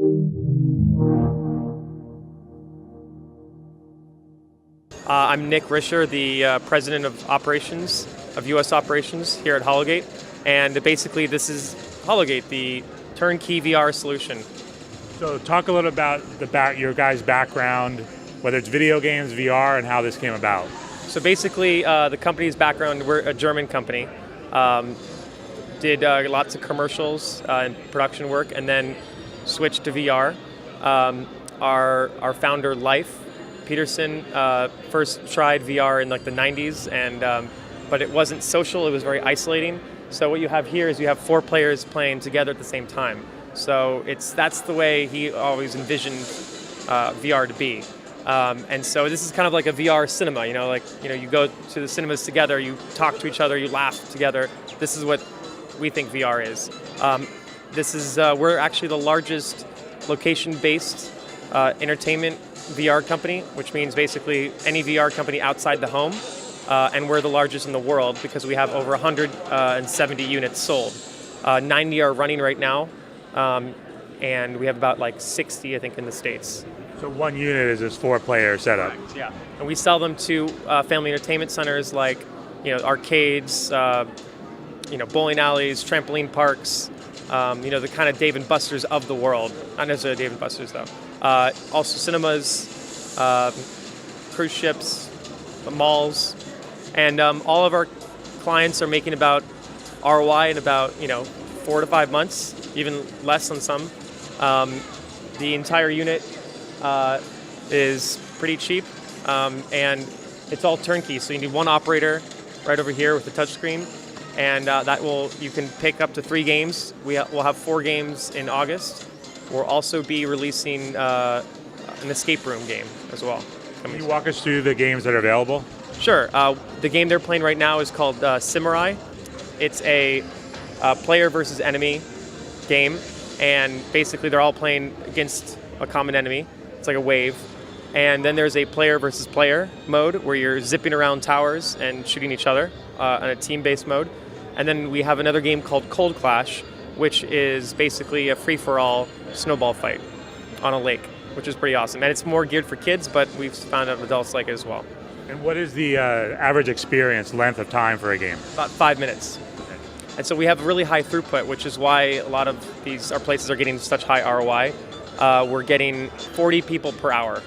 I'm Nick Risher, the president of U.S. operations here at Hologate, and basically this is Hologate, the turnkey VR solution. So talk a little about your guys' background, whether it's video games, VR, and how this came about. So basically, the company's background, we're a German company, did lots of commercials and production work, and then switched to VR. Our founder, Leif Peterson, first tried VR in like the 90s, but it wasn't social, it was very isolating. So what you have here is you have 4 players playing together at the same time. So that's the way he always envisioned VR to be. And so this is kind of like a VR cinema, you go to the cinemas together, you talk to each other, you laugh together. This is what we think VR is. We're actually the largest location-based entertainment VR company, which means basically any VR company outside the home, and we're the largest in the world because we have over 170 units sold. 90 are running right now, and we have about like 60, I think, in the States. So one unit is this 4-player setup. Correct, yeah. And we sell them to family entertainment centers like, arcades, bowling alleys, trampoline parks, the kind of Dave & Buster's of the world. Not necessarily Dave & Buster's though. Also cinemas, cruise ships, malls, and all of our clients are making about ROI in about 4 to 5 months, even less on some. The entire unit is pretty cheap, and it's all turnkey. So you need one operator right over here with the touchscreen, and you can pick up to 3 games. We'll have 4 games in August. We'll also be releasing an escape room game as well. Can you walk us through the games that are available? Sure. The game they're playing right now is called Samurai. It's a player versus enemy game, and basically they're all playing against a common enemy. It's like a wave. And then there's a player versus player mode where you're zipping around towers and shooting each other on a team-based mode. And then we have another game called Cold Clash, which is basically a free-for-all snowball fight on a lake, which is pretty awesome. And it's more geared for kids, but we've found out adults like it as well. And what is the average experience, length of time for a game? About 5 minutes. And so we have really high throughput, which is why a lot of our places are getting such high ROI. We're getting 40 people per hour.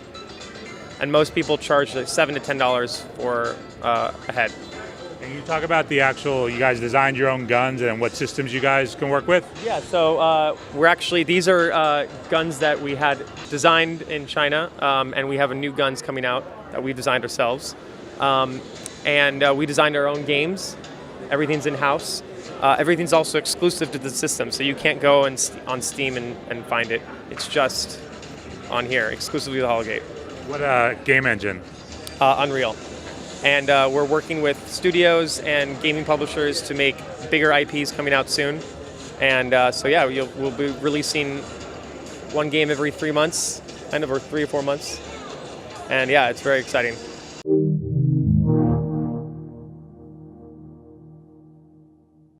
And most people charge like $7 to $10 for a head. Can you talk about you guys designed your own guns and what systems you guys can work with? Yeah, so these are guns that we had designed in China, and we have new guns coming out that we designed ourselves. And we designed our own games. Everything's in-house. Everything's also exclusive to the system, so you can't go on Steam and find it. It's just on here, exclusively with Hologate. What game engine? Unreal. And we're working with studios and gaming publishers to make bigger IPs coming out soon. And we'll be releasing one game every 3 months, or 3 or 4 months. And yeah, it's very exciting.